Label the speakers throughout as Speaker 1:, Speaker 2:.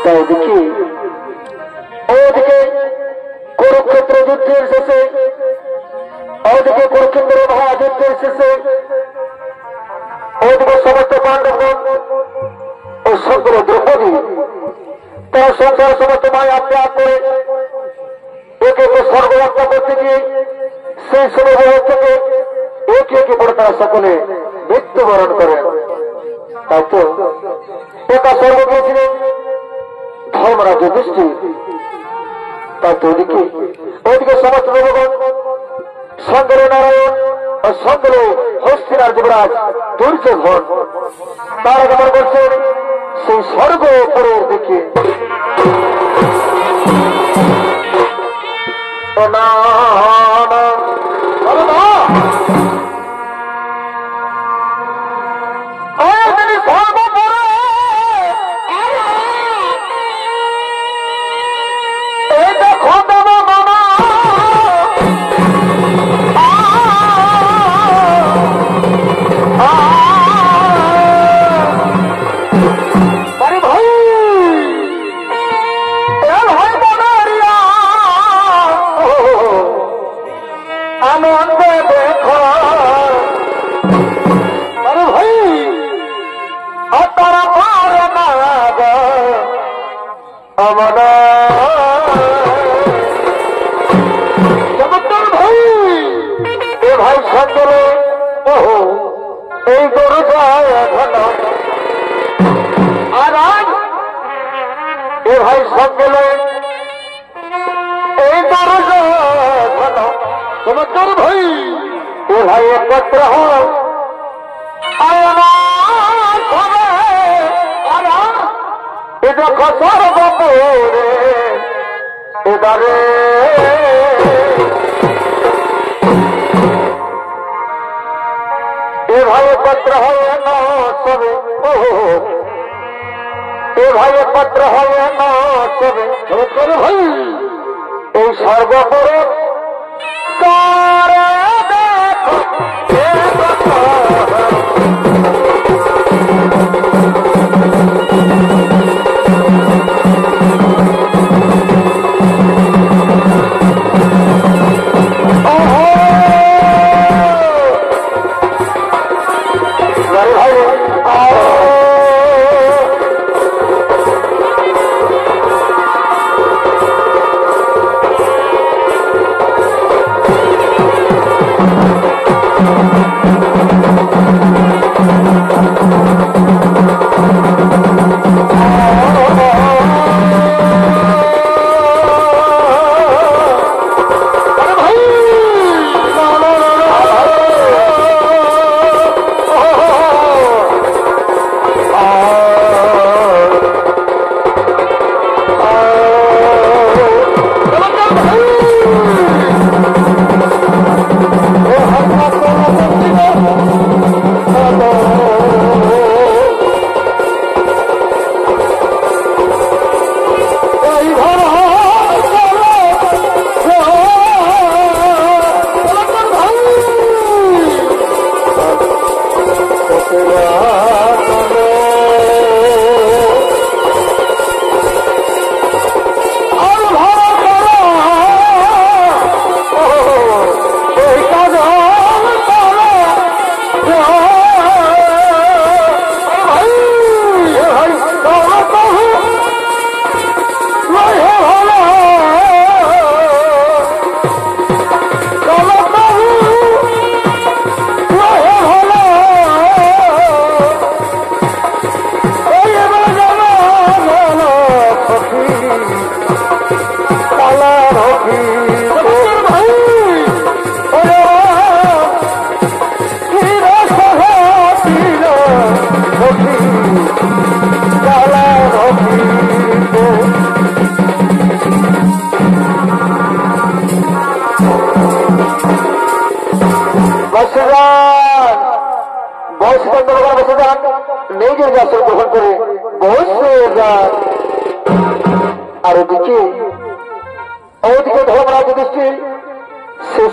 Speaker 1: তাই দেখি ওদিকে কুরুক্ষেত্র যুদ্ধের শেষে, ওদিকে কুরুক্ষেত্র মহাযুদ্ধের শেষে ওদিকে সমস্ত পাণ্ডবগণ ও সকল দ্রৌপদী তারা সংসার সমস্ত মায়া ত্যাগ করে একে একে স্বর্গযাত্রা করতে গিয়ে সেই সময় থেকে একে একে পরে তারা সকলে মৃত্যুবরণ করেন। তাই তো একা স্বর্গ গিয়েছিলেন ধর্মরাজ যুধিষ্ঠির। তাই তো ওইদিকে সমস্ত দেবগণ সঙ্গের নারায়ণ ও সঙ্গের হস্তিনার যুবরাজ দুর্যোধন তার আগমন করছেন সেই স্বর্গ উপরের দিকে।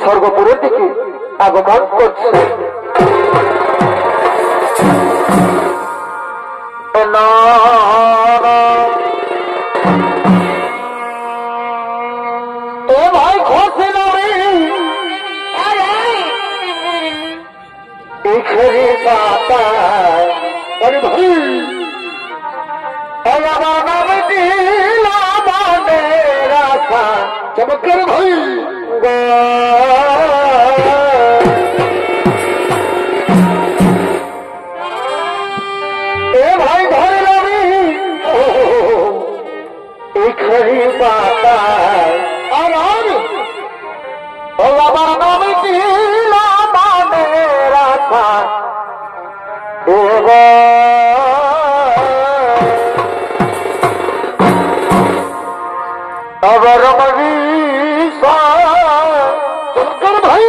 Speaker 1: স্বর্গপুরের দিকে আগমন করছে। पाता और भाई नाम दिला मेरा था चमकर भाई ए भाई धरे लगी एक ही पाता और नाम दिला मेरा था अगर मरीसा चमकर भाई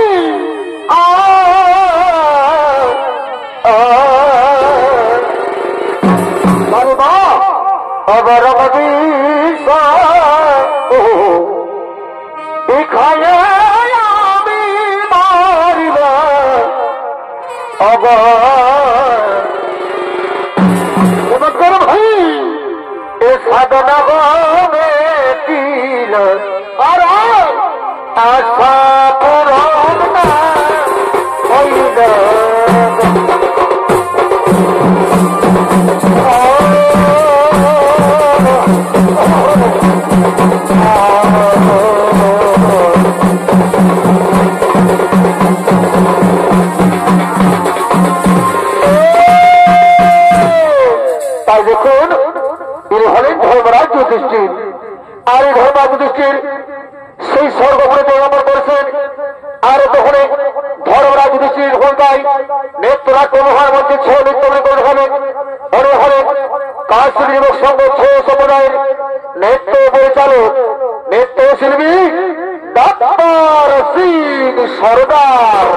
Speaker 1: अगर मरीसा दिखाया मारिला अगर चमकर भाई इस साधना और आशा पुराना তাই দেখুন তিনি হলেন ধর্মরাজ যুধিষ্ঠির আর এই ধর্মরাজ যুধিষ্ঠির সেই স্বর্গপুরে জন্মগ্রহণ করেছেন আর তখন ধর্মরাজ যুধিষ্ঠির হলদায় নেত্রনাথ মহার মধ্যে ছ নৃত্য করে হবে হরে হরে কাশ্মীর যুবক সংঘ ছ সম্প্রদায়ের নৃত্য পরিচালক নৃত্য শিল্পী ডাক্তার সিং সরদার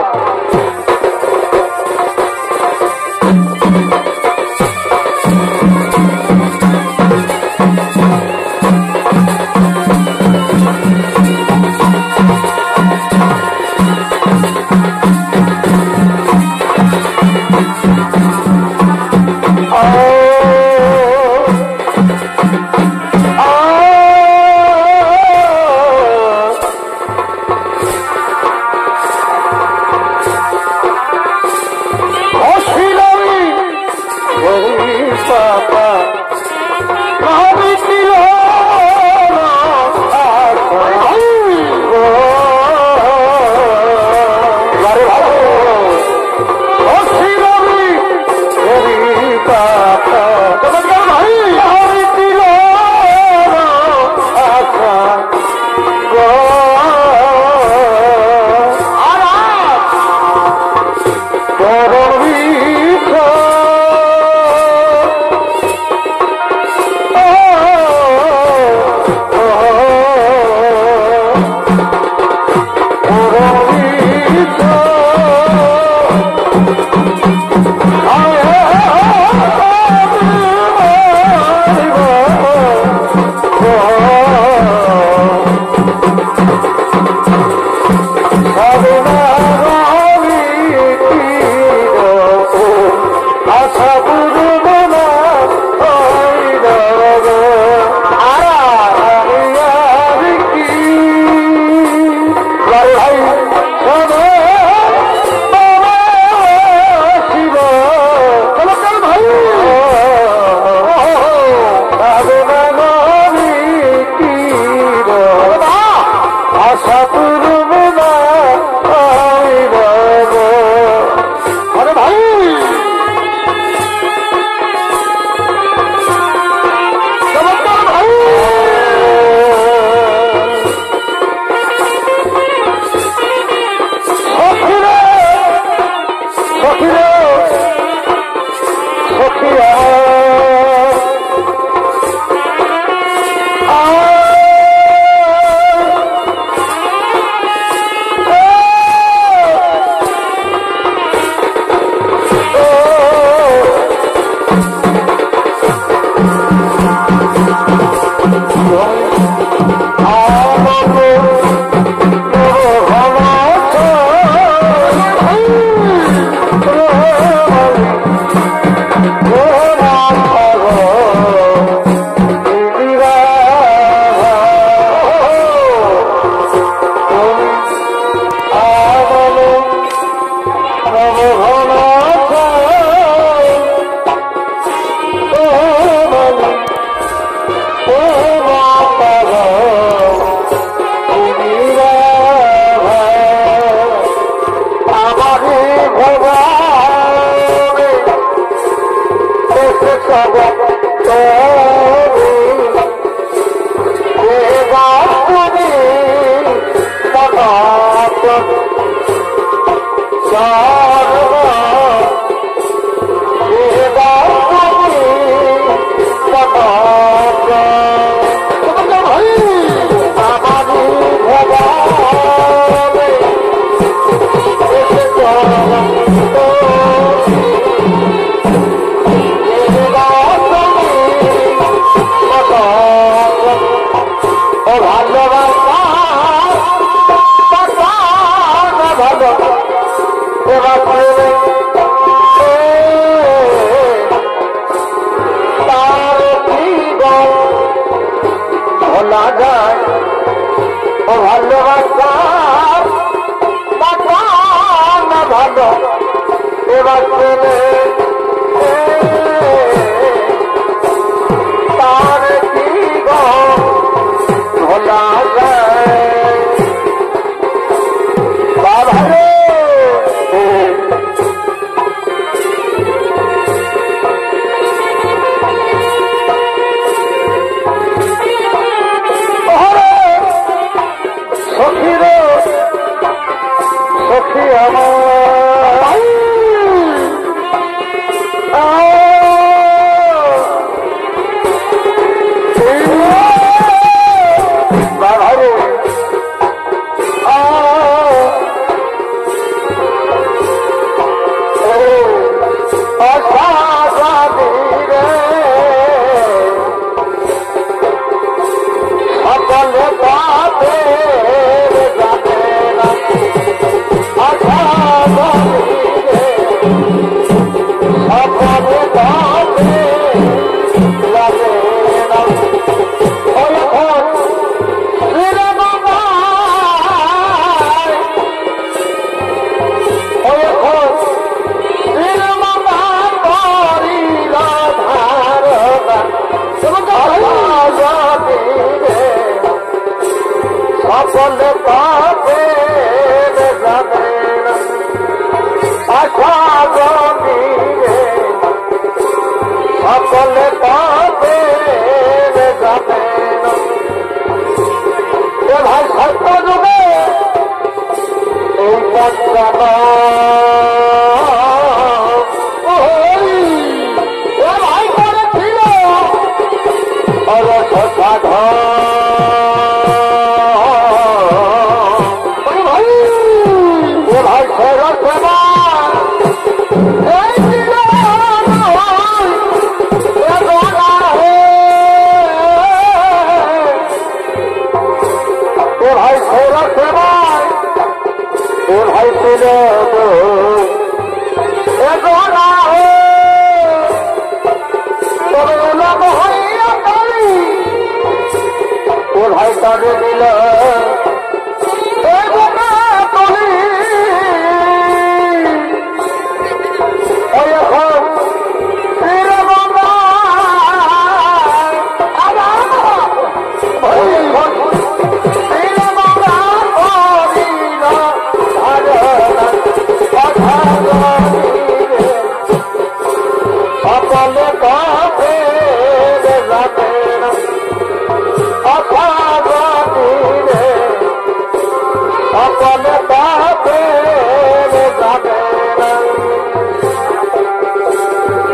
Speaker 1: ভোলা যায় ও ভালোবাসা না ভালো এবার পেলে তার কি গো ভোলা যায় বাবা রে সখী আমার বাবা রে অসাধারী রে সকলে পাবে সকলে পাবে আশা জমিরে সকলে পাবে ভাই সত্য যুগে এই পঞ্চানা ভাই করেছিল সাধা ভাই তাদের দিল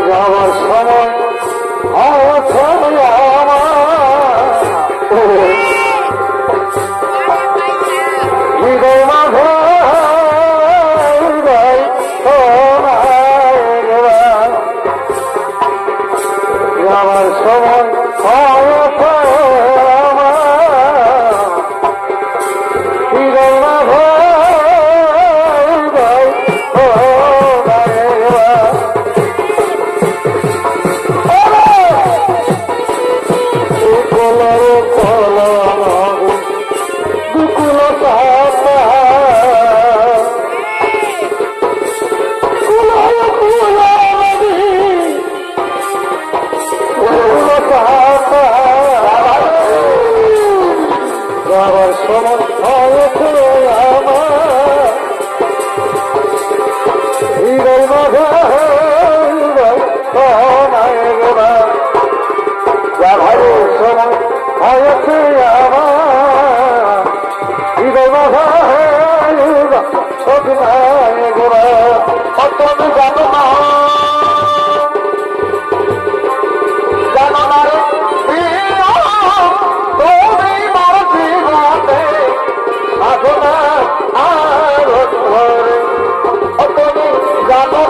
Speaker 1: যাওয়ার সময় হৃদয় মাধব যাওয়ার সময় হৃদয় মাধব জানো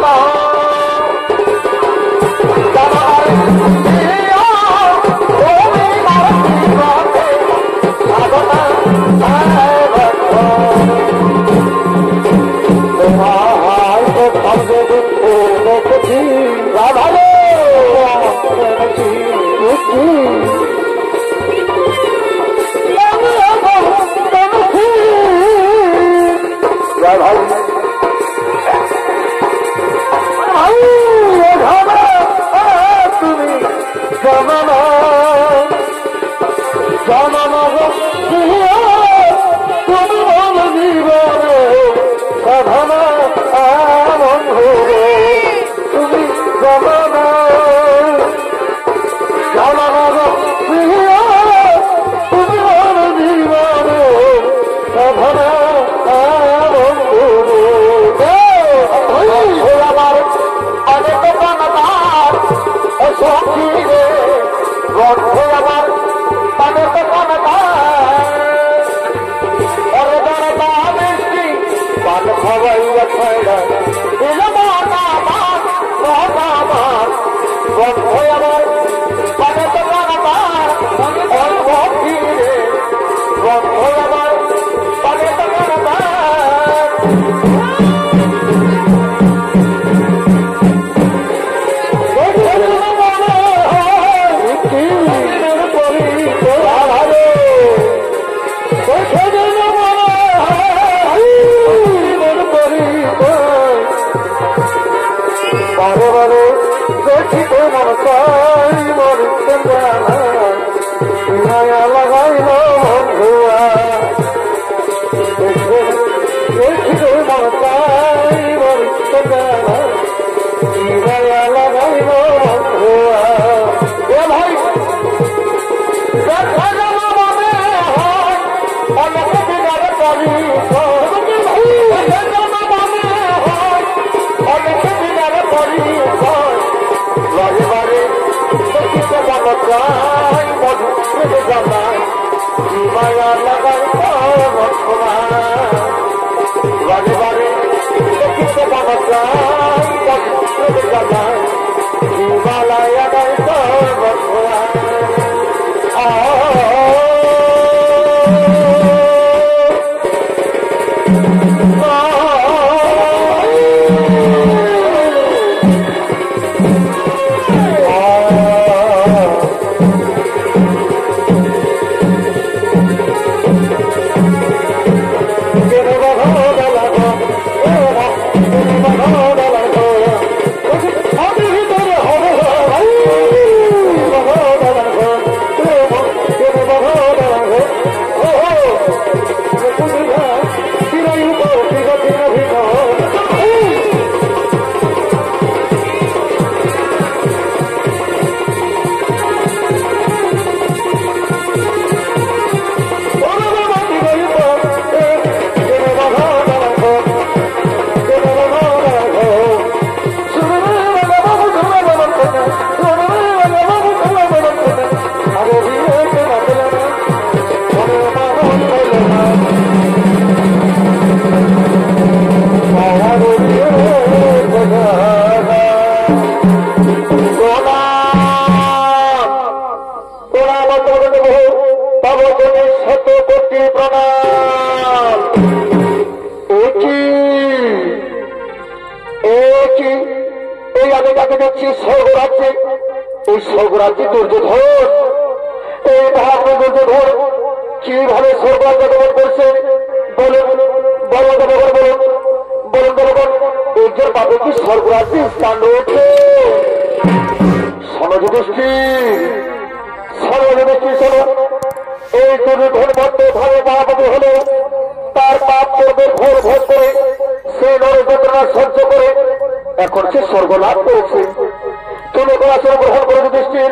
Speaker 1: স্বর্গরাজ্যে দুর্যোধন এই মহাত্মা দুর্যোধন কিভাবে স্বর্গরাজ্য দমন করছে বলুন বলুন বলুন বলুন বলুন একজন পাবে কি স্বর্গরাজ্যে স্থান রয়েছে? সনযুধিষ্ঠির সনযুধিষ্ঠির শোনো, এই দুর্যোধন বদ্ধভাবে মহাপাপী হলো তার পাপ কর্মের ভোর ভোর করে সে নর যন্ত্রণা সহ্য করে এখন সে স্বর্গ লাভ করেছে। তুমি এখন আসন গ্রহণ করো যুধিষ্ঠির,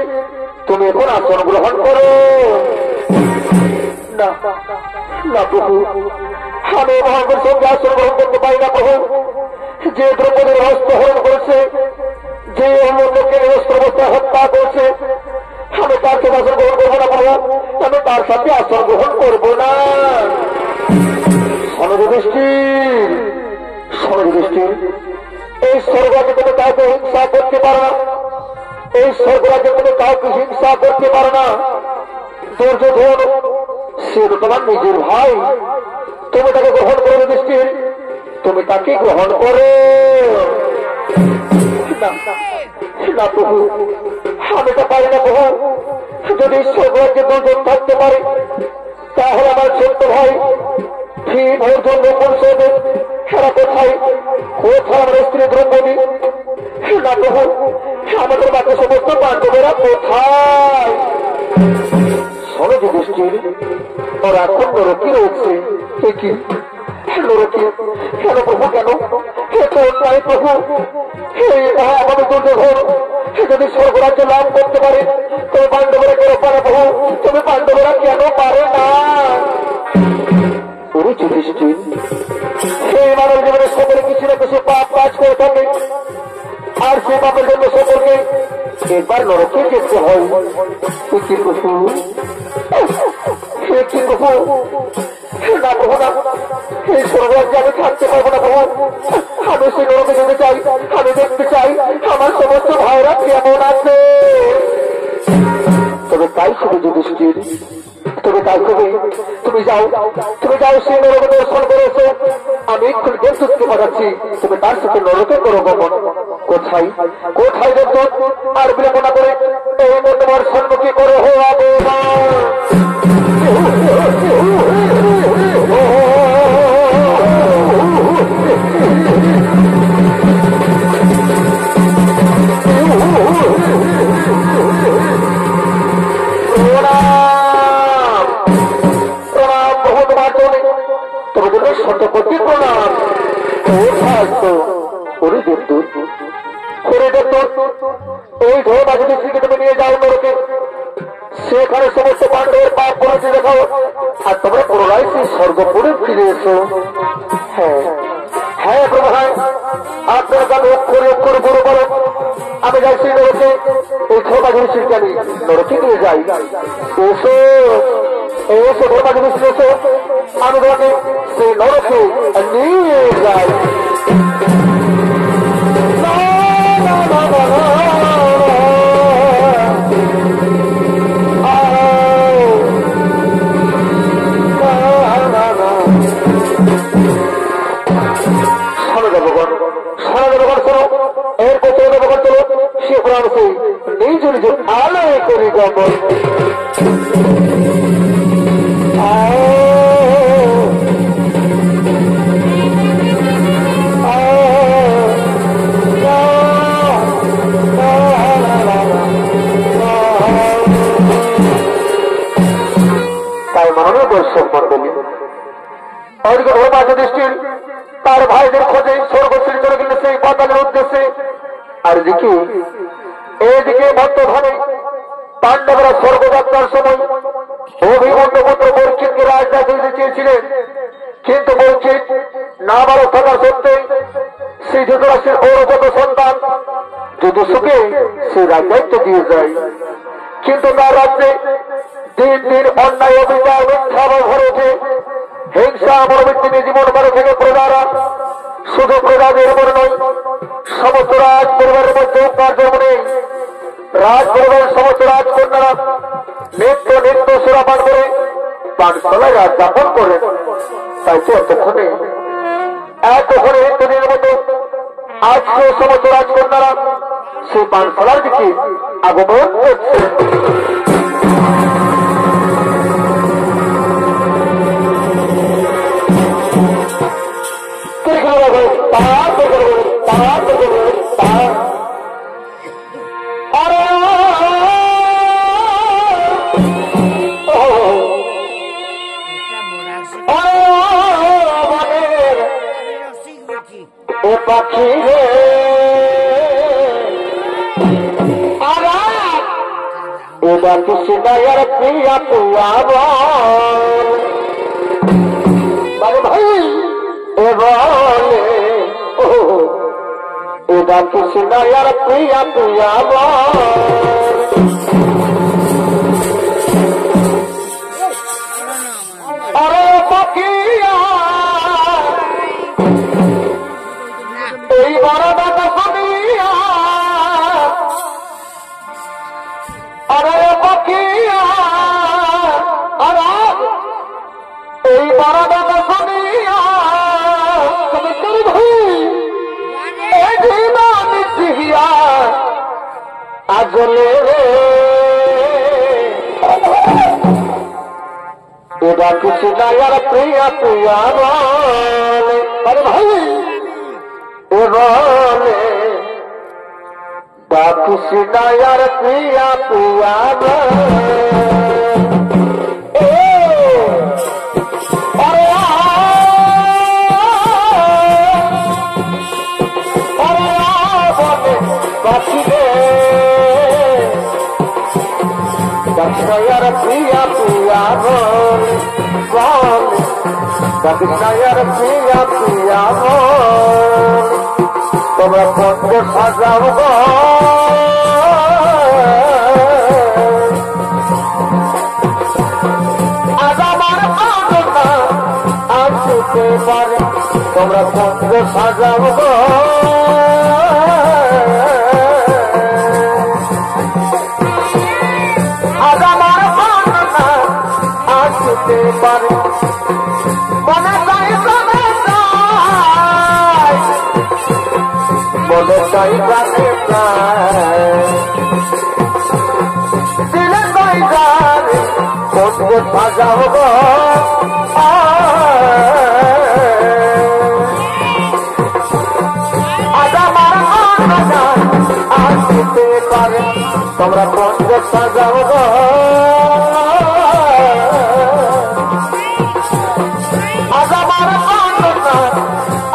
Speaker 1: তুমি এখন আসন গ্রহণ করো। না না প্রভু, আমি মহাপুর সঙ্গে আসন গ্রহণ করতে পারি না প্রভু। যে দ্রৌপদীর হস্ত হরণ করেছে, যে অমূল্যকে অস্ত্র অবস্থায় হত্যা করেছে, আমি তার সাথে আসন গ্রহণ করবো না প্রভু, আমি তার সাথে আসন গ্রহণ করবো না। সনযুধিষ্ঠির সনযুধিষ্ঠির, এই স্বর্গরাজ্যে তুমি কাউকে হিংসা করতে পারো না, এই স্বর্গরাজ্যে তুমি কাউকে হিংসা করতে পারো না। দুর্যোধন সে তোমার নিজের ভাই, তুমি তাকে গ্রহণ করো যুধিষ্ঠির, তুমি তাকে গ্রহণ করো। না প্রভু, আমি তো পারি না প্রভু। যদি স্বর্গরাজ্যে দুর্যোধন থাকতে পারে তাহলে আমার ছোট্ট ভাই ভীম অর্জুন নকুল সেরা কোথায়? কোথায় আমার স্ত্রী দ্রৌপদী? না প্রভু, আমাদের বাকি সমস্ত পাণ্ডবেরা কোথায়? শোনো যুধিষ্ঠির, ওরা এখন নরকে রয়েছে। কি নরকে? কেন প্রভু, কেন? এত অন্যায় প্রভু। আমাদের দুর্যোধন যদি স্বর্গরাজ্য লাভ করতে পারে তবে পাণ্ডবেরা কেন পারে প্রভু? তবে পাণ্ডবেরা কেন পারে না? যুধিষ্ঠির, সেই মানব জীবনের সকলে কিছু না কিছু পাপ কাজ করে থাকে, আর সে পাপের জন্য সকলকে একবার নরকে যেতে হয়। না প্রভু না, এই স্বর্গরাজ্যে আমি থাকতে পারবো না প্রভু। আমি সেই নরকে যেতে চাই, আমি দেখতে চাই আমার সমস্ত ভাইরা কেমন আছে। তবে তাই শুধু যুধিষ্ঠির, তুমি তাই কবে তুমি যাও সেই নরকে দর্শন করেছো। আমি একটু দেবদূতকে পাঠাচ্ছি, তুমি তার সাথে নরকে করো গমন। কোথায় কোথায় দেবদূত? আর বিলম্ব না করে এই তোমার সম্মুখী করো হো শতপতি প্রণাম। এই ঘর বাজে দেখাও আর তোমরা পুনরায় সেই স্বর্গপুরে ফিরে এসো। হ্যাঁ হ্যাঁ প্রভু, হ্যাঁ আপনার কাছে অক্ষরে অক্ষরে বড় বড় আমি যাই সেই নরকে, এই ছোটবাজি মিষ্টিকে আমি নরকে নিয়ে যাই। এসো এসো ছোটবাজি মিষ্টি এসো, আমি তোমাকে সেই নরকে নিয়ে যাই। নিজ নিজ আলোয় করি গমন। তাই মাননীয় দর্শক মন্ডলী, ওইদিকে ধর্মাজ দৃষ্টির তার ভাইদের খোঁজে স্বর্গশ্রী চলে গেলে সেই পাতালের উদ্দেশ্যে, আর এইদিকে বর্তমানে পাণ্ডবরা স্বর্গযাত্রার সময় অভিমন্যু পুত্র বর্ষিতকে রাজদাস হইতে চেয়েছিলেন, কিন্তু বর্ষিত না ভালো থাকা সত্ত্বে সেই ধৃতরাষ্ট্রের ঔরগত সন্তান যদুসুকে সে রাজদায়িত্ব দিয়ে যায়। কিন্তু তার রাজ্যে দিন দিন অন্যায় অবিচার মিথ্যা ভরে ওঠে, হিংসা মনোবৃত্তি নিয়ে জীবন বাড়ি থেকে প্রজারা, শুধু প্রজাদের উপর নয় সমস্ত রাজ পরিবারের মধ্যে কার্যক্রম নেই। রাজ পরিবারের সমস্ত রাজকন্যারা নিত্য নিত্য সুরাপান করে পাঠশালায় রাত যাপন করেন। তাই তো এতক্ষণে নিত্যদিনের মতো আজকে সমস্ত রাজকন্যারা সেই পাঠশালার দিকে আগমন করছে। পাখি রে এবার কিছু নয়ার প্রিয়া পুয়া বল ভাই এ বলে এবার কিছু নয়ার প্রিয়া পুয়া বল আরে পাখিয়া এই বড় দাদা শুনিয়া আরে পাখিয়া আরে এই বড় দাদা শুনিয়া তুমি তোর ভাই এই জীবন জিহিয়া আজলে রে এটা কিছু নয়ার প্রিয়া প্রিয়া বলে আরে ভাই বলে বাকিসি নয়ার প্রিয়া প্রিয়া নয়ার প্রিয়া প্রিয়া বলে নয়ার প্রিয়া প্রিয়া বলে তোমরা পথে সাজাও আজ আমার আনন্দা আসতে পারে তোমরা পথে সাজাও আজ আমার আনন্দা আসতে পারে মনে চাই মনে চাই গানে দিলে চাই গানে কোনকে সাজাব আজ আমার আসতে পারে তোমরা কোনকে সাজাব আজ আমার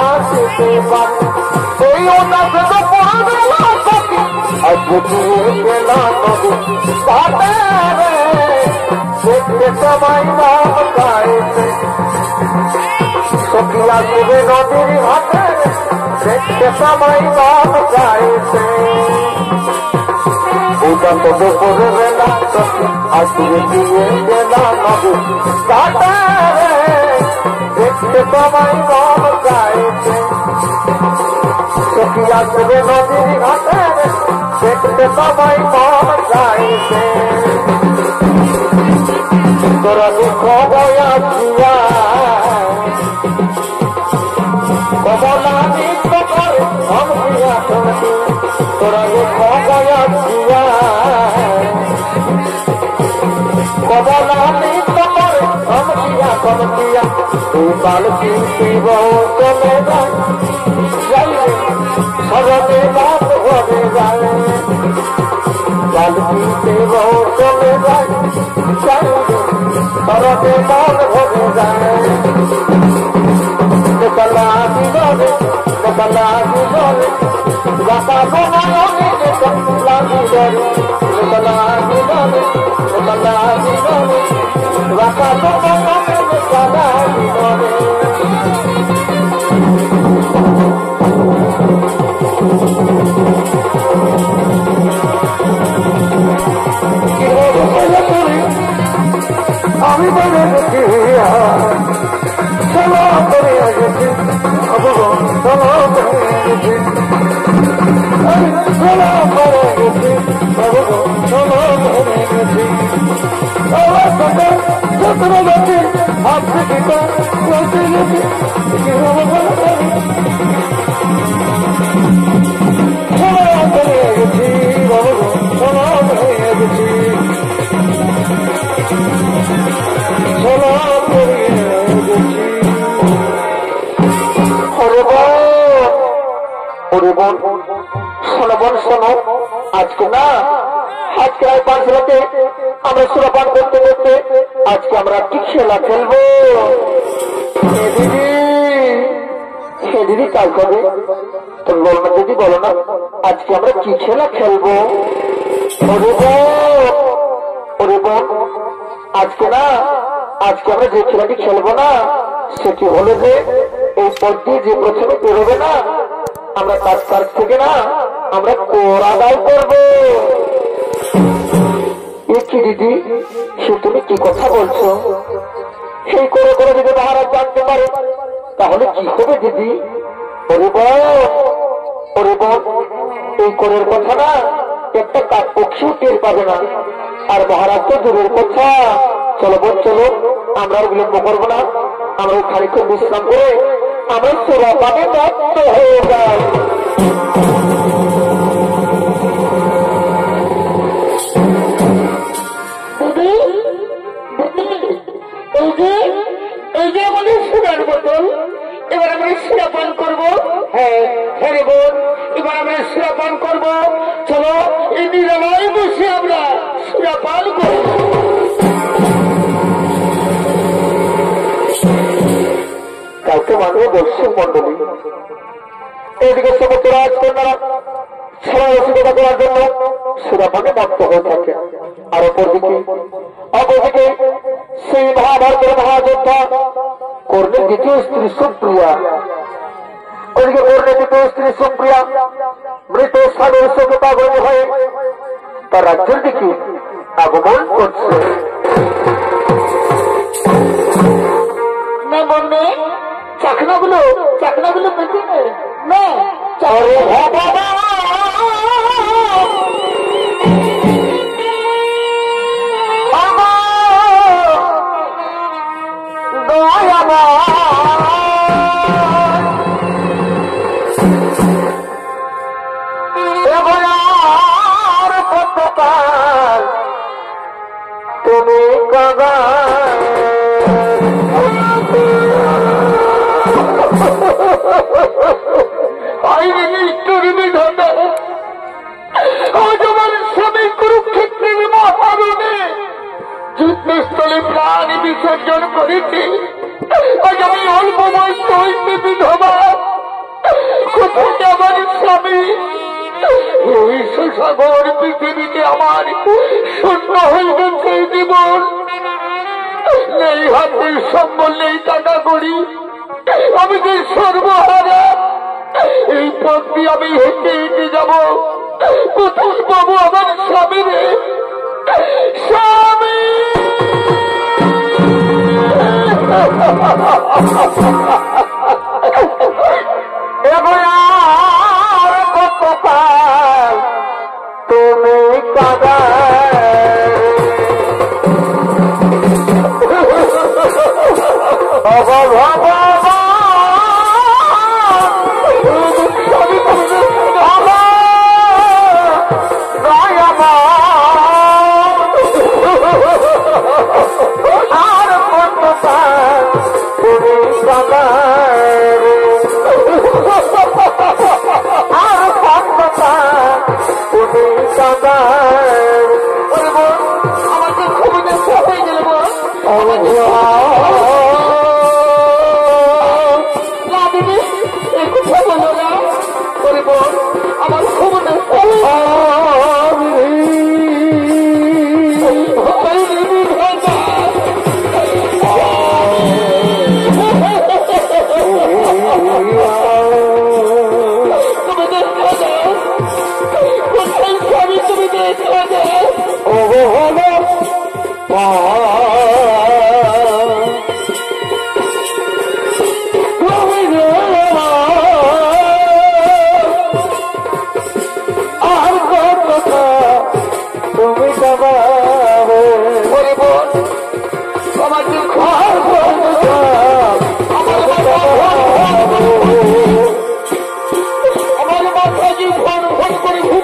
Speaker 1: আসতে পারে এই ওটাকে তো পড়বে না সখী আজ বুঝিয়ে গেল নদী ঘাটে রে দেখতে সবাই নাম গাইছে সখিয়া শুভে নদীর ঘাটে দেখতে সবাই নাম গাইছে উদন্ত দুপুরে বেলা সখী আসিয়ে দিয়ে বেলা নদী ঘাটে দেখতে সবাই নাম গাইছে সখিয়া শুভে নদীর ঘাটে দেখতে সবাই নাম গাইছে তোরা দুঃখ বয়াছিয়া কমলা নৃত্য করে ধমকিয়া ধমকি তোরা দুঃখ বয়াছিয়া কমলা নৃত্য করে ধমকিয়া ধমকিয়া তুই বালকি শিব চলে যায় যাইবে সরবে বাপ ঘরে যায় বালকি শিব চলে যায় যাইবে সরবে বাপ ঘরে যায় কলা জীবনে কলা জীবনে বাতা বনায়নে কলা জীবনে কলা জীবনে কলা জীবনে বাতা বনায়নে কলা জীবনে আমি বলে দেখি চলো করে গেছি চলো করে গেছি চলো করে গেছি চলো করে গেছি চতুর গেছি হাত থেকে চলতে গেছি চলো করে গেছি চলো করে গেছি চলো করে গেছি শোনো আজকে না আজকে পাঁচলাতে আমরা সুরাপান করতে করতে আজকে আমরা কি খেলা খেলবো দিদি কাজ করবে তো বলো না দিদি বলো না আজকে আমরা কি খেলা খেলবো ওরে বোন আজকে না আজকে আমরা যে খেলাটি খেলবো না সেটি হলো যে এই পথ দিয়ে যে প্রথমে বেরোবে না আমরা তার কাছ থেকে না আমরা কর আদায় করবো কি দিদি সে তুমি কি কথা বলছো সেই করে করে যদি মহারাজ জানতে পারে তাহলে কি হবে দিদি ওরে বোন এই করের কথা না একটা কাক পক্ষীও টের পাবে না আর মহারাজ তো দূরের কথা চলো বোন চলো আমরা বিলম্ব করবো না আমরা খানিক্ষণ বিশ্রাম করে আমরা সুরাপানে ব্যস্ত হয়ে যাই এই যে আমাদের সুরার বোতল এবার আমরা সুরাপান করবো হ্যাঁ হ্যাঁ বোন এবার আমরা সুরাপান করবো চলো এই নিরালয় বসে আমরা সুরাপান করবো কাউকে মানব দর্শক মন্ডলী এইদিকে সমস্ত রাজকন্যারা সবাই অসুবিধা করার জন্য সুরাপানে মত্ত হয়ে থাকে আর অপরদিকে সেই মহাভারতের মহাযোদ্ধা কর্ণের দ্বিতীয় স্ত্রী সুপ্রিয়া ওইদিকে কর্ণের দ্বিতীয় স্ত্রী সুপ্রিয়া মৃত স্বামীর সঙ্গে পাগল হয়ে তার রাজ্যের দিকে আগমন করছে না মনে চাকনাগুলো পেতে না তুমি কবা স্বামী কুরুক্ষেত্রের মহারণে যুদ্ধস্থলে প্রাণ বিসর্জন করেছি আজ আমি অল্প বয়স হইতে বিধবা কোথায় আমার স্বামী সাগর পৃথিবীতে আমার শূন্য হয়ে গেছে জীবন হাতে সম্বল নেই, টাকা করি, আমি যে সর্বহারা। এই পথ দিয়ে আমি হেঁটে হেঁটে যাবো, কোথায় পাবো আমার স্বামী রে? স্বামী তুমি কাদা আমাকে খুবই হয়ে গেলে দিদি এই কথা বলো না, আমার খবর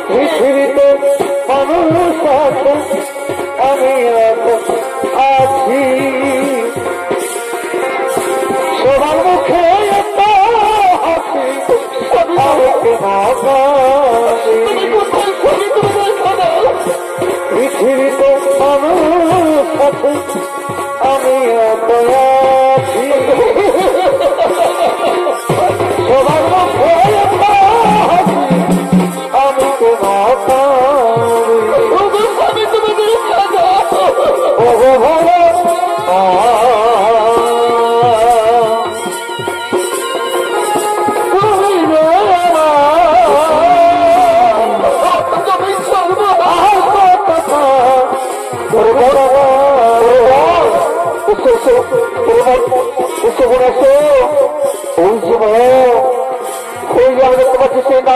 Speaker 1: পৃথিবীতে মানুষ আছে, আমি সবার মুখে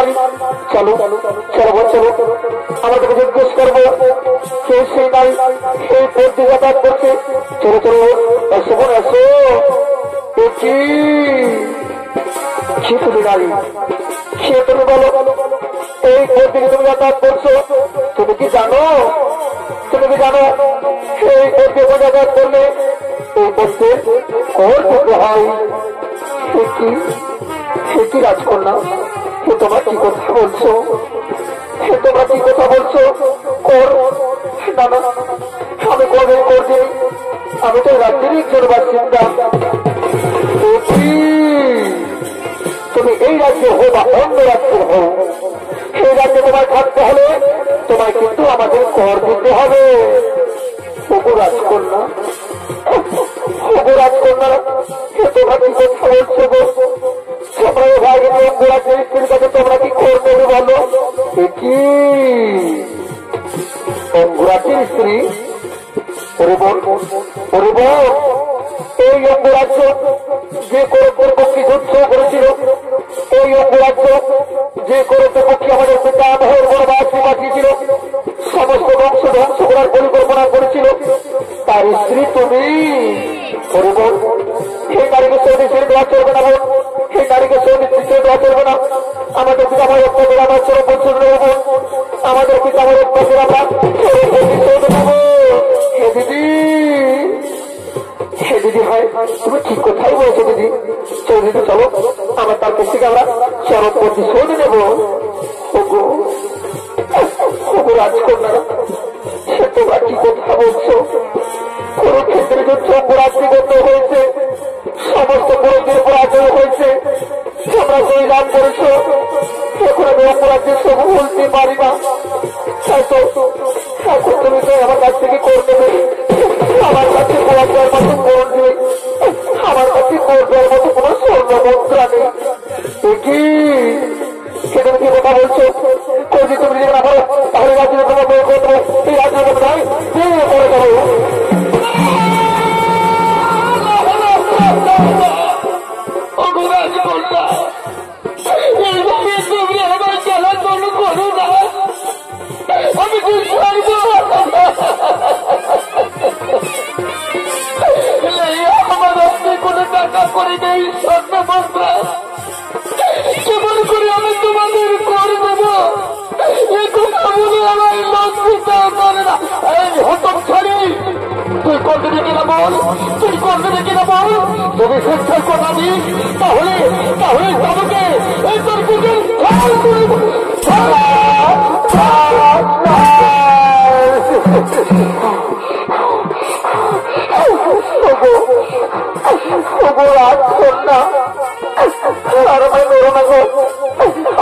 Speaker 1: আমি চলো চলো চলো আমাদেরকে জিজ্ঞেস করবো কে সেই নারী সেই পথ দিয়ে যাতায়াত করছে। চলো চলো এসো বোন এসো। কি তুমি নারী, সে তুমি বলো এই পথ দিকে তুমি যাতায়াত করছো, তুমি কি জানো সেই পথ দিয়ে যাতায়াত করলে এই পথে কর করতে হয়? সে কি রাজকন্যা, তোমরা কি কথা বলছো? কর না না, আমি কোনদিন করছি, আমি তো রাজ্যের একজন বাসিন্দা। তুমি এই রাজ্যে হো বা অন্য রাজ্যের হো, সেই রাজ্যে তোমায় থাকতে হলে তোমায় কিন্তু আমাদের কর দিতে হবে। রাজকন্যা তোমরা কি কথা বলছো? তোমরা ভাই রাজ্যের স্ত্রীর কাছে তোমরা কি করবে বলো? কি অঙ্গরাজ্যের স্ত্রী? এই অঙ্গরাজ্য যে করে পক্ষী যুদ্ধ করেছিল, এই অঙ্গরাজ্য যে করে পক্ষী আমাদের পিতা ভয়ের বড়বাসী বাঁচিয়েছিল, সমস্ত বংশ ধ্বংস করার পরিকল্পনা করেছিল, তার স্ত্রী তুমি। সেই নারীকে সৌদি ছেড়ে দেওয়া চলবে না, সেই নারীকে সৌদি ছেড়ে দেওয়া চলবে না। আমাদের পিতা আমার অত্যাচার আমার চরম পর্যন্ত নেব, আমাদের পিতা আমার অত্যাচার আমরা দিদি। হে দিদি হয়, তুমি ঠিক কথাই বলছো দিদি। চৌধুরী চলো, আমার তার কাছ থেকে আমরা চরম প্রতিশোধ নেব। রাজকন্যারা সে তোমরা কি কথা বলছো? কুরুক্ষেত্রে যুদ্ধ পরাজিত হয়েছে, সমস্ত পুরুষদের পরাজয় হয়েছে, তোমরা জয়লাভ করেছো। এখন আমি অপরাধের সব বলতে পারি না, তুমি তো আমার কাছ থেকে করে দেবে, আমার কাছে পরাজয়ের মতো করণ দেবে। করে নেই স্বর্ণ মুদ্রা কেমন করে আমি তোমাদের কর দেব এই কথা বলে আমার লজ্জিত করে না। এই হতম ছাড়ি তুই কর দেবে কিনা বল, তুই কর দেবে কিনা বল। তুমি শিক্ষার কথা দিস তাহলে তাহলে তোমাকে এই তোর বুকের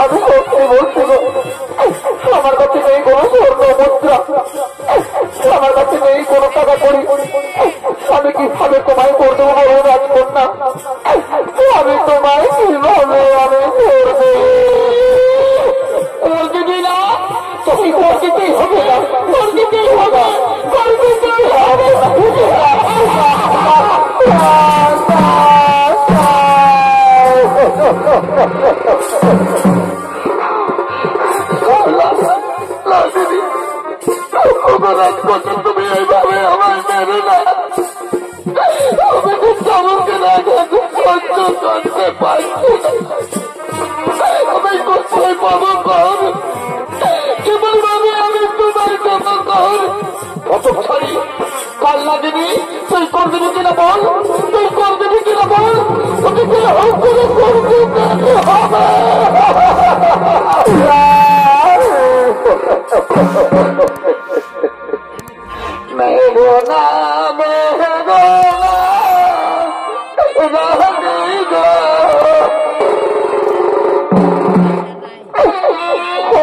Speaker 1: আমি সত্যি বলছি গো, আমার কাছে নেই কোনো স্বর্ণ মুদ্রা, আমার কাছে নেই কোনো টাকা করি। আমি কিভাবে তোমায় করে দেবো বলো রাজকন্যা, আমি তোমায় কিভাবে আমি করবো দিদি না। তুমি কর দিতেই হবে না, কর দিতেই হবে, কর দিতেই হবে। তুমি এইভাবে আমায় মেরে না, আমি তো চমকে না সহ্য করতে পারছি না। আমি কোথায় পাবো কর, কেবল ভাবে আমি তোমার জন্য কর। কত ছাড়ি কাল লাগেনি, তুই কর দেবে কিনা বল, তুই কর দেবে কিনা বল। তোকে হোক করে করতে হবে। মেঘনা মেঘনা রানী গো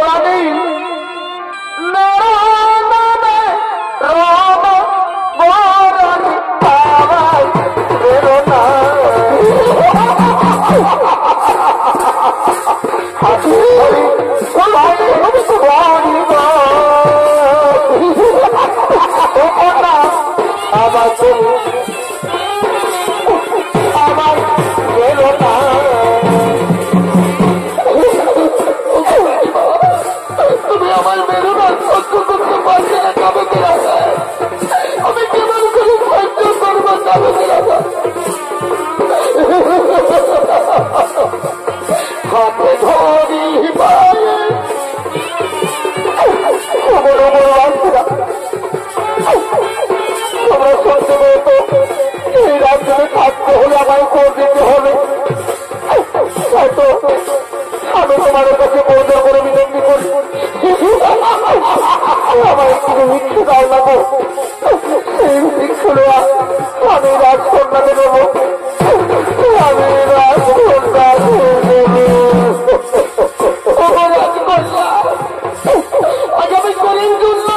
Speaker 1: রানী নামে রাম বরানি পাওয়াই বেরোনা হাসি রানী রানী গো আমার গেলো না। তুমি আমার মেরো না সহ্য করতে পারছি না, কাবকে রাখা আমি কেমন করে সহ্য করবো কাবকে রাখা। হাতে ধরি পায়ে বড় বড় আসরা তোমরা শুনতে পেতো এই রাজ্যে থাকতে হলে আমায় কর দিতে হবে। হয়তো আমি তোমাদের কাছে বর্জন করে বিনন্তি করি, আমায় কিছু ভিক্ষু দাও না গো। সেই ভিক্ষু নেওয়া আমি রাজকন্যাকে দেবো, আমি রাজকন্যা রাজকন্যা। আজ আমি করেন জন্য,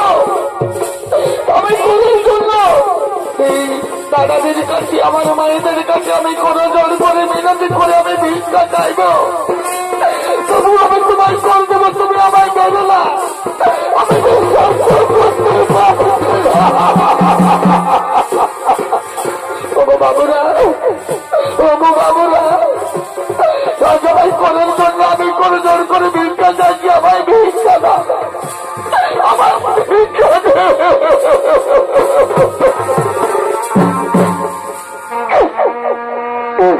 Speaker 1: আমি করেন জন্য এই দাদাদের কাছে আমার মায়েদের কাছে আমি কোনো জোর করে মিনতি করে আমি ভিক্ষা চাইব। তবু আমি তোমায় কর দেব, তুমি আমায় দেবে না। আমি বাবুরা বাবুরা সবাই করার জন্য আমি কোনো জোর করে ভিক্ষা চাইছি, আমায় ভিক্ষা না, আমার ভিক্ষা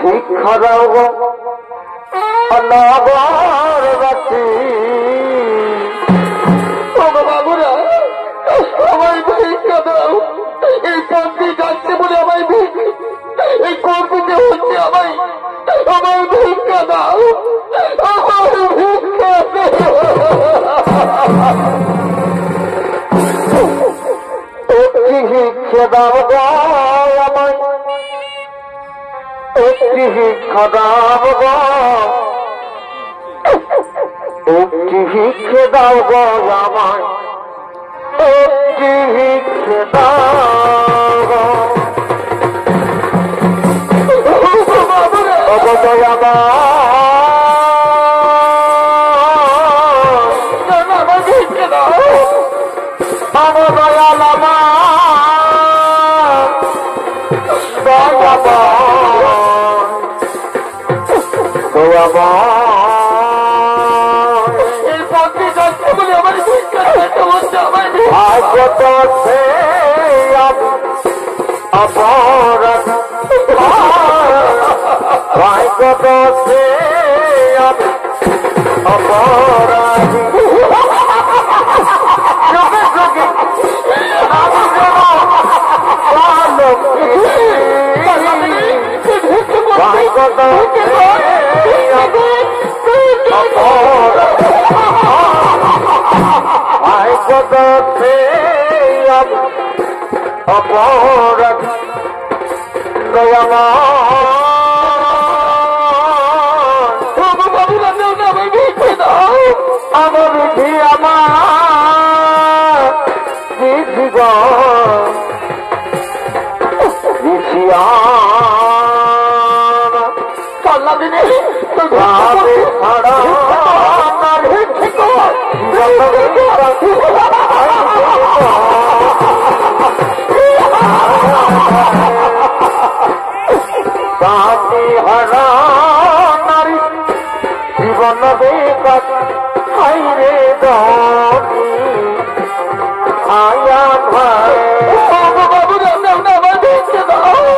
Speaker 1: ভিক্ষা দাও গো আল্লাহর বাতি। বাবুরা আমায় ভিক্ষা দাও, এই পন্থী যাচ্ছে বলে আমায় এই কর্মীতে হচ্ছে, আমায় আমায় ভিক্ষা দাও, আমার ভিক্ষা একটি ভিক্ষা দাও গো আমায়, একটি ভিক্ষা দাও গো, একটি ভিক্ষা দাও গো আমায়, একটি ভিক্ষা দাও গো। অবদয় আমার ভিক্ষা দাও, অবদয় আমার এই পথে যাচ্ছে বলে আমার ভিক্ষা খেতে হচ্ছে, আমার আগত সে অপরাধ ভাগ্য দোষে আমি অপরাধী যোগে যোগে আমি যেন ভাগ্য দোষে আমি অপরাধী ভাগ্য দোষে আমি অপরাধী আমার বিধি আমার বিধি চল্লা দিনে সাথী হারা নারী জীবন বেকার হাইরে দী আয়া ভাই বাবু আমার দেখতে দাও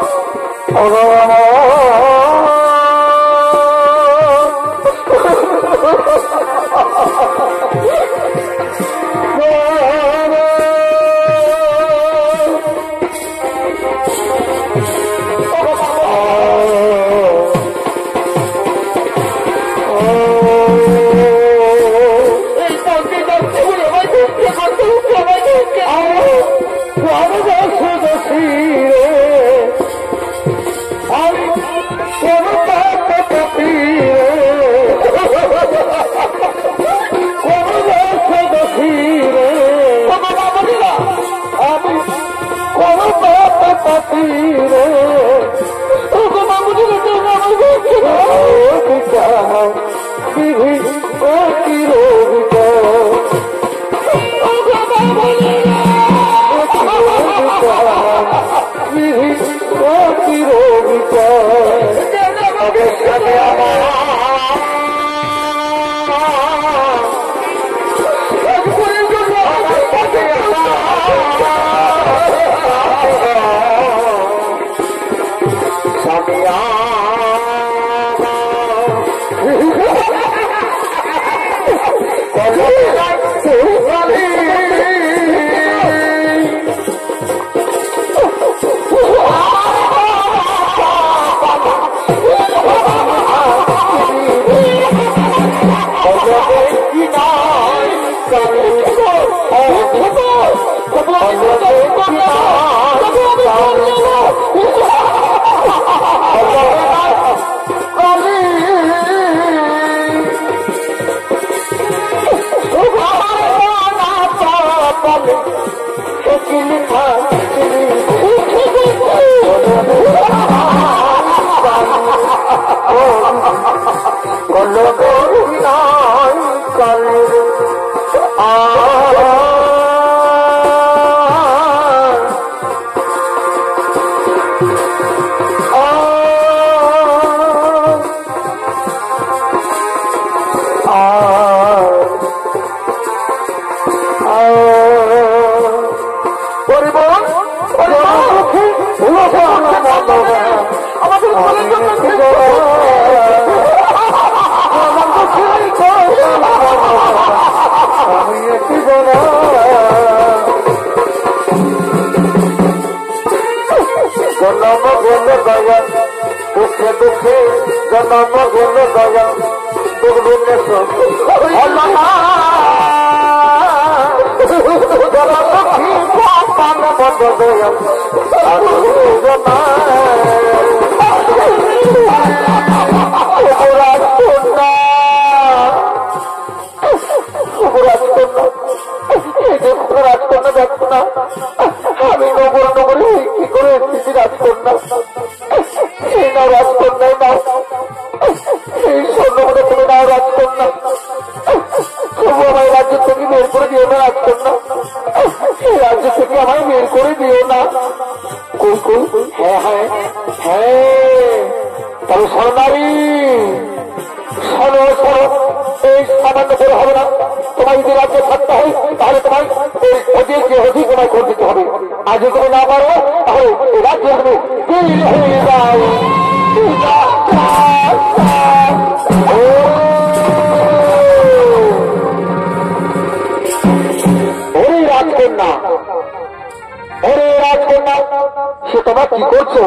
Speaker 1: आज तुम ना पारो राज्य में কি করছো?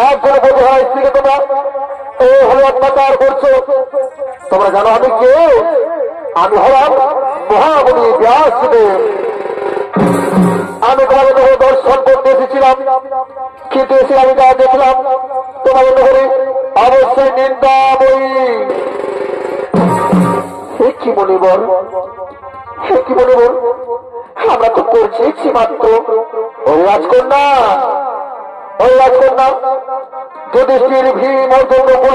Speaker 1: একজন বোঝা হয় স্ত্রীকে তোমরা এই হলো অত্যাচার করছো। তোমরা জানো আমি কে? আমি হলাম মহামণি ব্যাসদেব। আমি তোমাদের নগরে দর্শন করতে এসেছিলাম, কিন্তু এসে আমি যা দেখলাম তোমাদের নগরে অবশ্যই নিন্দাময়ী। সে কি মনিবর, সে কি মনিবর, আমরা তো করছি মাত্র ওই রাজকন্যা, ওই রাজকন্যা যুধিষ্ঠির ভীম অর্জুন নকুল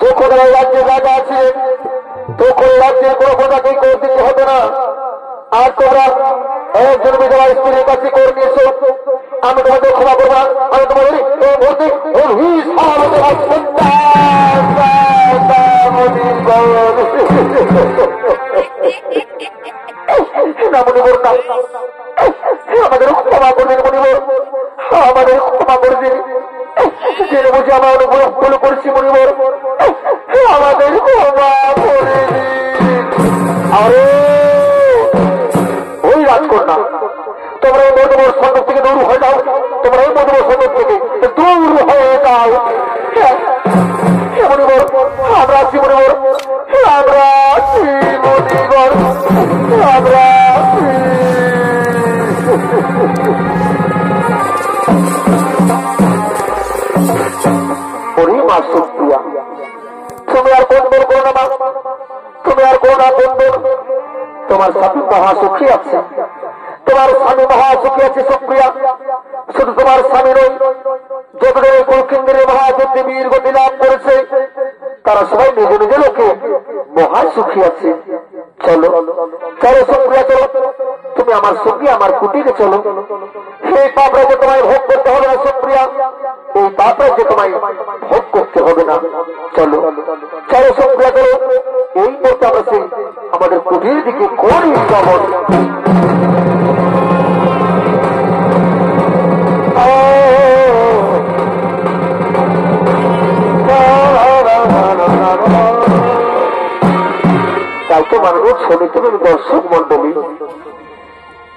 Speaker 1: যখন এই রাজ্যে রাজা আছে তখন রাজ্যের কোনো প্রজাকেই করে দিতে হবে না। আর তোমরা একজন বিধবা স্ত্রীর কাছে করে নিয়েছো, আমি তোমাদের ক্ষমা করবো না। আমি তোমাদের এই মুহূর্তে না মনিবর না, আমাদের ক্ষমা করে দিন মনিবর, আমাদের ক্ষমা করে দিন। জেনে বুঝে আমরা অনেক ভুল করছি মনিবর, আমাদের ক্ষমা করে দিন। আরে ওই রাজকন্যা, তোমরা এই মধুবর সঙ্গ থেকে দূর হয়ে যাও, তোমরা এই মধুবর সঙ্গ থেকে দূর হয়ে যাও। মনিবর আমরা আছি, মনিবর আমরা আছি, মনিবর আমরা মা সুপ্রিয়া, তুমি আর কোন বল করো না মা, তুমি আর কোন না কোন বল। তোমার স্বামী মহাসুখী আছে, তোমার স্বামী মহাসুখী আছে সুপ্রিয়া। শুধু তোমার স্বামী নয়, যতজন কুলকেন্দ্রের মহাযুদ্ধে বীর গতি লাভ করেছে তারা সবাই নিজ নিজ লোকে মহাসুখী আছে। চলো চলো সুপ্রিয়া, চলো তুমি আমার সঙ্গে আমার কুটিরে চলো। সেই পাপ রাজ্যে তোমায় ভোগ করতে হবে না সুপ্রিয়া, এই পাপ রাজ্যে তোমায় ভোগ করতে হবে না। চলো চলো সুপ্রিয়া, চলো এই মুহূর্তে আমরা সেই আমাদের কুটির দিকে করি গমন। তাই তো মাননীয় সমিতির দর্শক মন্ডলী,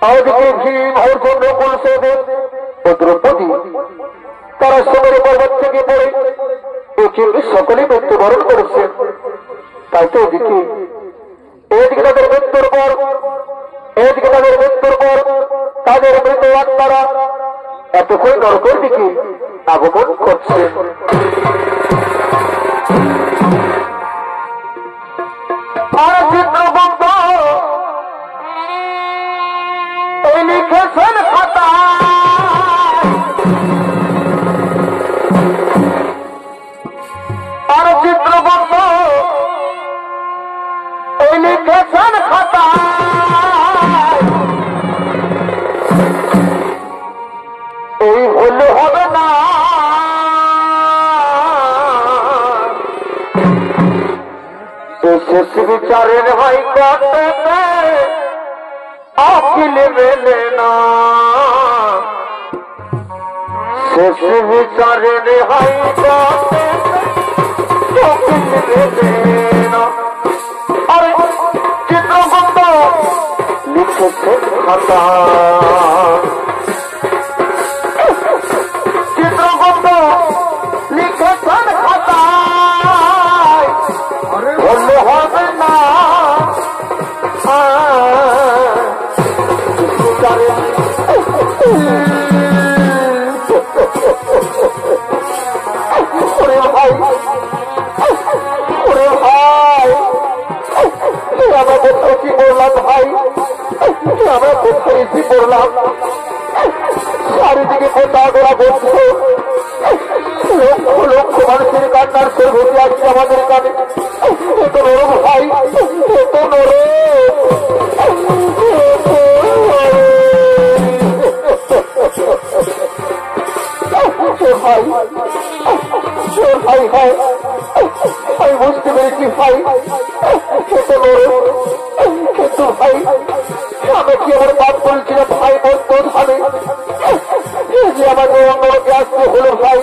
Speaker 1: ওদিকে ভীম অর্জুন নকুল সহদেব ও দ্রৌপদী তারা সমুদ্র পর্বত থেকে পড়ে একে সকলে মৃত্যুবরণ করেছে। তাই তো এদিকে তাদের মৃত্যুর পর, এদিকে তাদের মৃত্যুর পর তাদের মৃত আত্মারা এতক্ষণ নরকের দিকে আগমন করছে। আর চিত্রগুপ্ত এই লিখেছেন খাতা, আর চিত্রগুপ্ত এই লিখেছেন খাতা, এই হলে হবে না শেষ বিচারের ভাই কটে আপিল মেলে না, শেষ বিচারের ভাই কটে আপিল মেলে না। আরে চিত্রগুপ্ত লিখেছে খাতা, চিত্রগুপ্ত লিখেছেন খাতা, বললে হবে না ভাই, ওরে ভাই আমরা কোথায় কি করলাম ভাই, আমরা কোথায় কি করলাম, চারিদিকে কোথাও গোড়া বলছে, লক্ষ লক্ষ মানুষের কান্নার সে ভেসে আসছে আমাদের কানে। এত নরম ভাই, এত নরম ভাই, ভাই ভাই আমি বুঝতে পেরেছি ভাই, এত নরম। কিন্তু ভাই আমি কি আমার পাপ করেছিলাম ভাই, বলতো ভাবে যে আমাকে নরকে আসতে হলো ভাই।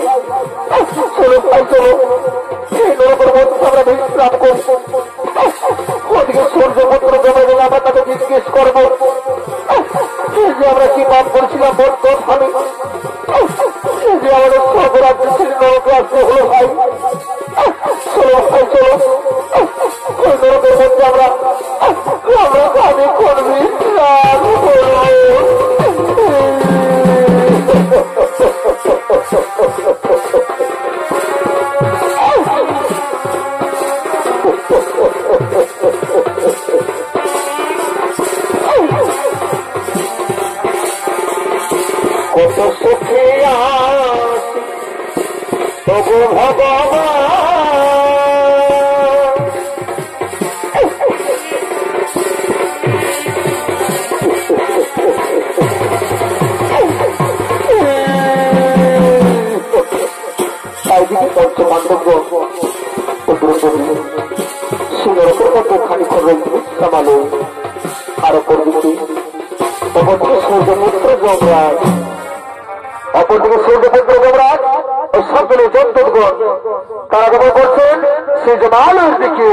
Speaker 1: চলো ভাই চলো, এই নরকের মধ্যে আমরা বিশ্রাম করবো, ওদিকে সূর্যপুত্র জমে গেলে আমরা তাকে জিজ্ঞেস করবো যে আমরা কি পাপ করেছিলাম বলতো ভাবে। রাজ্য থেকে নরকে আসতে হলো ভাই। চলো ভাই চলো, ওই নরকের মধ্যে আমরা কাজে করবি কত সুখে আছি তবু ভগবান একদিকে পঞ্চপাণ্ডব সুন্দরকের মধ্যে খানিক্ষণ সামালো, আর অপরদিকে সূর্যপুত্র যমরাজ, অপরদিকে সূর্যপুত্র যমরাজ ও সকলে জন্তুগণ তারা খবর করছেন সে জমালের দিকে।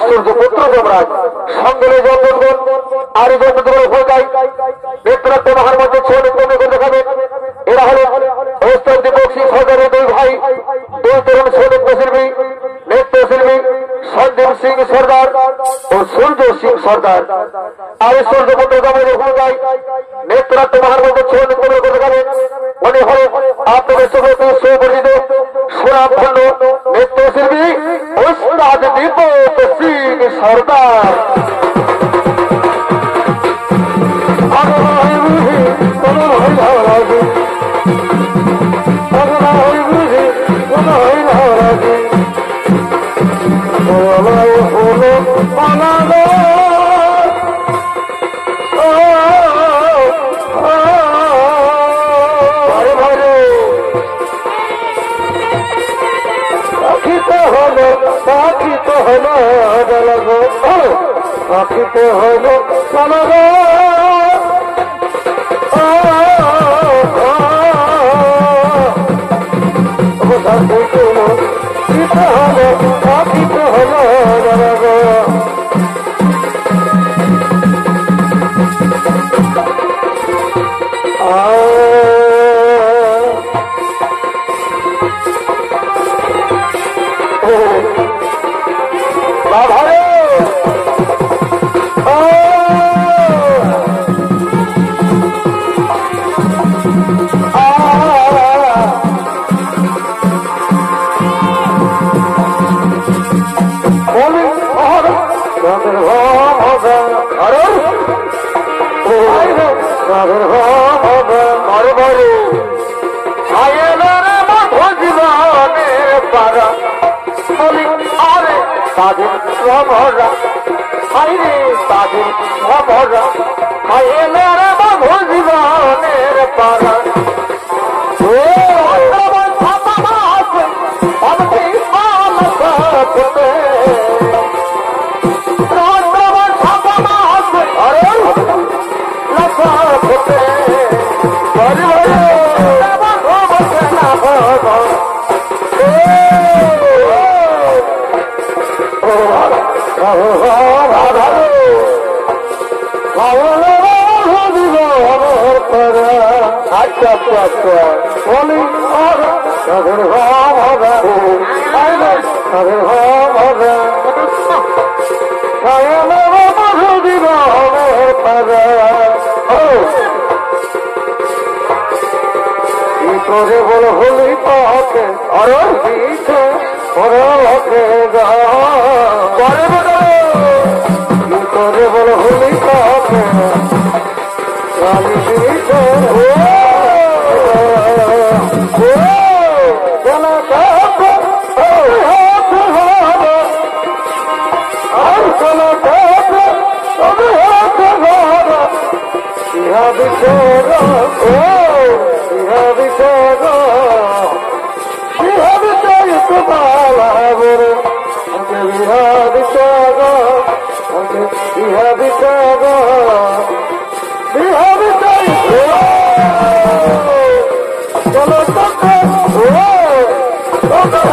Speaker 1: সূর্যপুত্র যমরাজ সঙ্গে জন্তুগণ আর এই জন্তুগুলো ভোগায় নেত্রাত্ম মহার মধ্যে ছেলে দেখাবে। এরা হল দীপক সিং সরকারের দুই ভাই, দুই তরুণ সৈনিক শিল্পী, নৃত্য শিল্পী সন্দীপ সিং সর্দার ও সূর্য সিং সর্দার। আর সূর্যপুত্র যমরাজের ভূমিকায় নেত্রাত্ম মহার মধ্যে ছেলে দেখাবে। উনি হল আপনাদের সঙ্গে সুপরিচিত সুনামধন্য নৃত্য শিল্পী ওস্তাদ দীপক সিং সর্দার। পাখিতে হইল সামগ পাখিতে হল জলগ তাদের ভরা হাইরে তাদের ভরা হাইলের বাবু জীবনের পারা আচ্ছা আচ্ছা আচ্ছা বলি তাদের হবে তাদের হবে কি করে বল হলি পাকে আর পিঠে ওকে কি করে বল হলি পাকে Oh,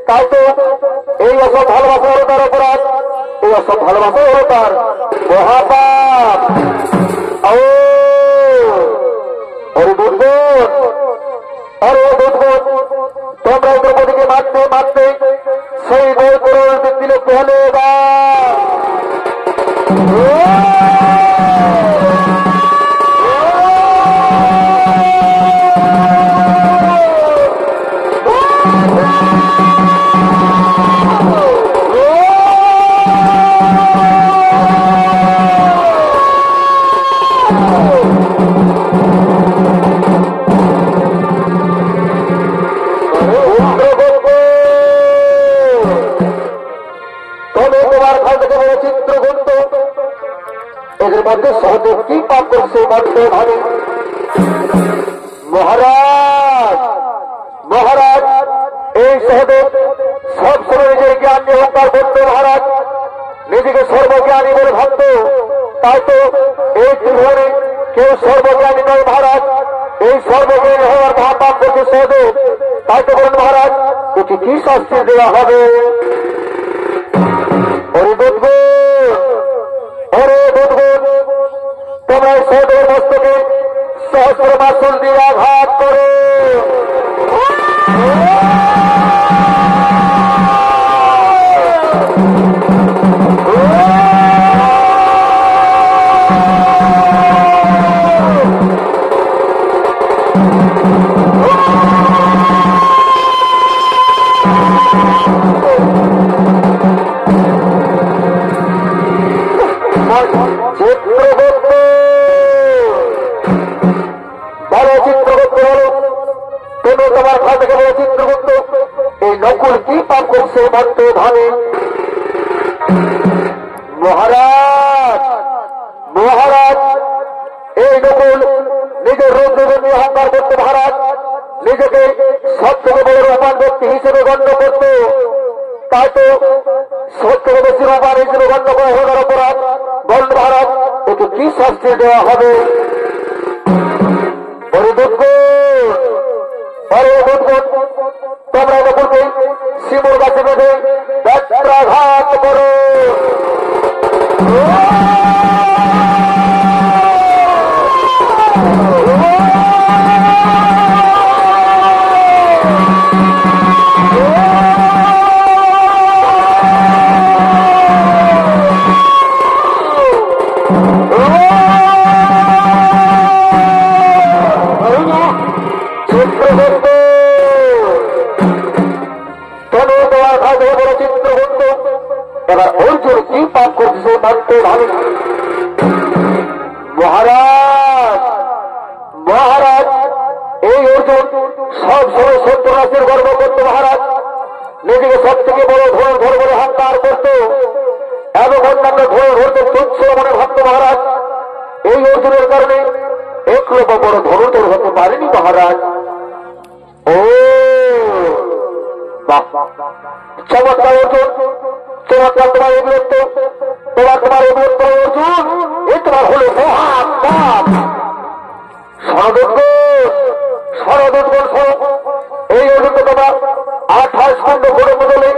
Speaker 1: তাই তো এই অসব ভালোবাসা হলো তার অপরাধ, এই অসব ভালোবাসা হলো তার মহাপাপ। ওরে দুর্বোধ, আরে দুর্বোধ, তোমরা দ্রৌপদীকে মারতে মারতে সেই বই করে দিল পহলে বা সহদেব কি পাপ করছে মানতে ভাবে। মহারাজ মহারাজ এই সহদেব সব সময় নিজের জ্ঞান নিয়ে অহংকার করতো মহারাজ, নিজেকে সর্বজ্ঞানী বলে ভাবত। তাই তো এই ত্রিভুবনে কেউ সর্বজ্ঞানী নয় মহারাজ, এই সর্বজ্ঞানী হওয়ার মহাপাপ করছে সহদেব। তাই তো বলেন মহারাজ এটি কি শাস্তি দেওয়া হবে? ওরে বুঝবো, ওরে বুঝবো, তোমরা সহদেবের মস্তকে সহস্র মাসুল দিয়ে আঘাত করো। তোমার ঘর থেকে বলে চিত্রগুপ্ত এই নকুল কি পাপ করছে মর্ত ধনে। মহারাজ মহারাজ এই নকুল নিজের রূপ নিয়ে অহংকার করতে মহারাজ, নিজেকে সব থেকে বড় রূপান ব্যক্তি হিসেবে গণ্য করত। তাই তো সব থেকে বেশি রূপান হিসেবে গণ্য করা হওয়ার অপরাধ। বলল মহারাজ একে কি শাস্তি দেওয়া হবে? তোমরা নকুলকে শিমুর গাছে বেঁধে ব্যত্রাঘাত করো। এবার অর্জুন কি পাপ করছে মানতে ভালো। মহারাজ মহারাজ এই অর্জুন সব সময় সত্য রাশির গর্ব করতো মহারাজ, নিজেকে সব থেকে বড় ধর ধর বলে অহংকার করতো এবং অন্যান্য ধরে ধরতে তুচ্ছ মনে ভাবতো মহারাজ। এই অর্জুনের কারণে একলব্য বড় ধরুতর হতে পারেনি মহারাজ। ও চমৎকার অর্জুন, চমৎকার তোমার এই বীরত্ব, তোমার এই বীরত্ব অর্জুন, এ তোমার হলো মহাপাপ। ষড়যন্ত্র এই অর্জুনকে তোমার 28 খণ্ড ঘোড়ে বদলে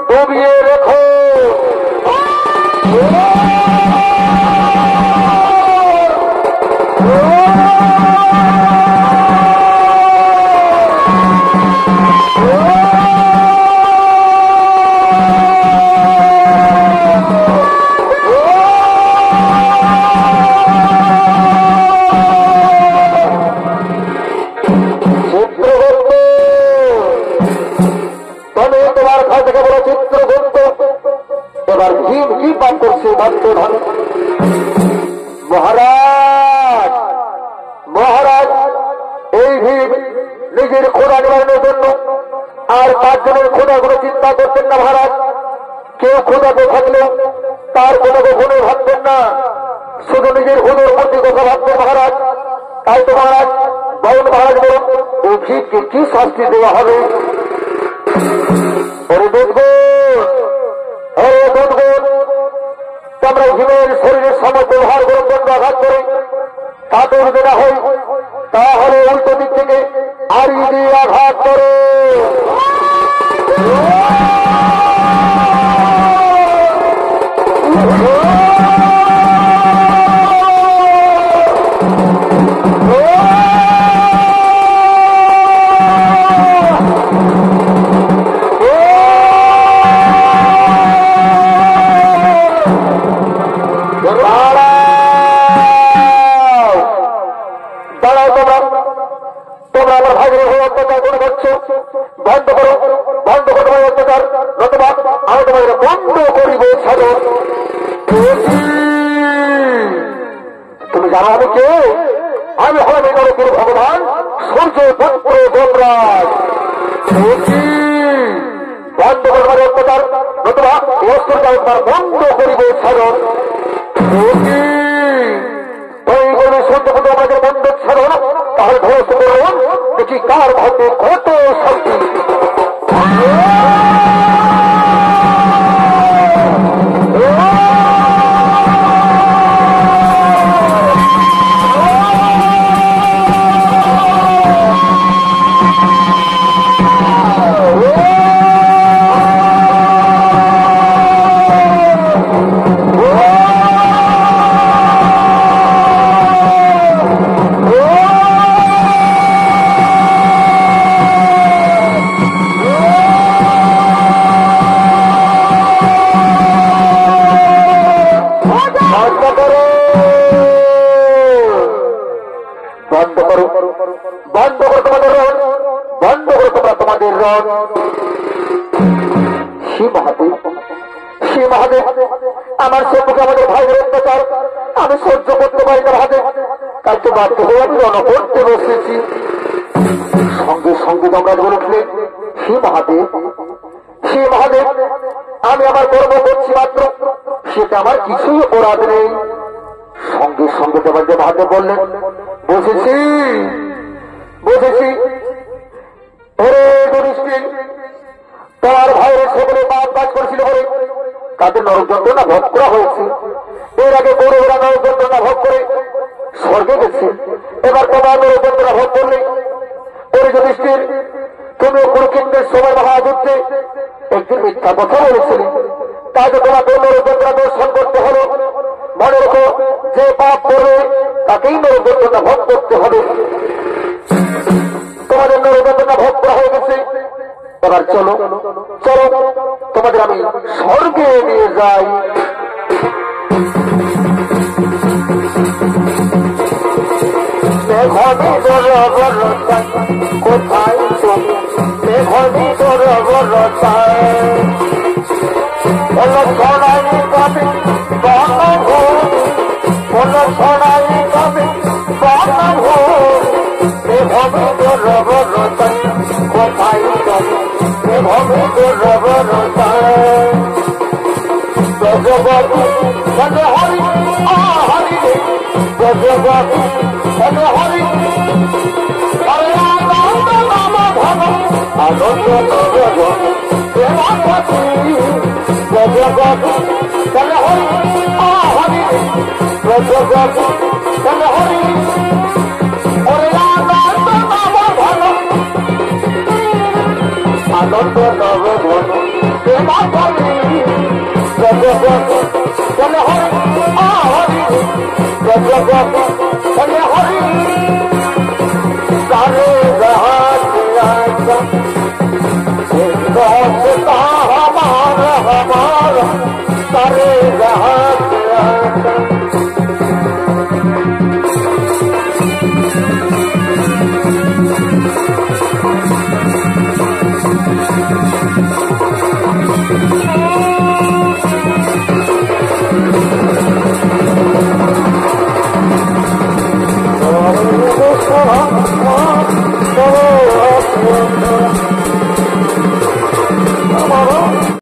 Speaker 1: ডুবিয়ে রেখো। এবার ভীম কি পাপ করছে ভাবতে ভালো। মহারাজ মহারাজ এই ভীম নিজের খোদা নিবারণের জন্য আর 5 জনের খোদাগুলো চিন্তা করতেন না মহারাজ। কেউ খোদাকে থাকলেও তার কোনো গুণে ভাবতেন না, শুধু নিজের হুদুর প্রতি কথা ভাবতেন মহারাজ। তাই তো মহারাজ বলুন মহারাজ বলুন এই ভীমকে কি শাস্তি দেওয়া হবে? তোমরা ভীমের শরীরের সমস্ত ভার গ্রহণ আঘাত করে তাতে যদি না হয় তাহলে উল্টো দিক থেকে আড়ি দিয়ে আঘাত করে। অত্যাচার নতুবা আমি তোমাদের বন্ধ করিব সাধন। তুমি জানো আমি কে? আমি হলাম এই নরকের ভগবান সূর্য পুত্র যমরাজ। বন্ধ করবার অত্যাচার নতুবা অস্ত্রটা একবার বন্ধ করিব সাধন। তুমি বলবে সূর্য পুত্র আমাদের বন্ধ সাধন, তাহলে ধ্বংস করুন দেখি কার ভাগ্যে কত শক্তি। আমার সম্মুখে আমাদের ভাইয়ের অত্যাচার আমি সহ্য করতে পারি না ভাবে, তাই তো বাধ্য হয়ে আমি রণ করতে বসেছি। সঙ্গে সঙ্গে আমরা বলে হে মহাদেব, হে মহাদেব, আমি আমার কর্ম করছি মাত্র, সেটা আমার কিছুই অপরাধ নেই। সঙ্গে সঙ্গে তোমাদের মহাদেব বললেন বুঝেছি বুঝেছি, ওরে যুধিষ্ঠির, তোমার ভাইয়ের সকলে পাপ কাজ করেছিল বলে তাদের নরক যন্ত্রণা ভোগ করা হয়েছে। এর আগে গৌরবেরা নরক যন্ত্রণা ভোগ করে স্বর্গে গেছে, এবার তোমার নরক যন্ত্রণা ভোগ করলে। ওরে যুধিষ্ঠির, তুমি কুরুক্ষেত্রের সময় মহাযুদ্ধে একদিন মিথ্যা কথা বলেছিলে, তাই তো তোমাকে নরক যন্ত্রণা দর্শন করতে হলো। মনে রেখো, যে পাপ করবে তাকেই নরক যন্ত্রণা ভোগ করতে হবে। তোমাদের নরক যন্ত্রণা ভোগ করা হয়ে গেছে, এবার চলো চলো তোমাদের আমি স্বর্গে নিয়ে যাই। কোথায় গজবাবু বলে হরি হরি রে, গজবাবু বলে হরি আনন্দ নাম ধন আনন্দ গজবাবু বলে হরি হরি রে, গজবাবু বলে হরি আনন্দ নাম ধন আনন্দ নব ধন গজবাবু বলে হরি হরি, গজবাবু বলে হরি सारे हमारा हमारा सारे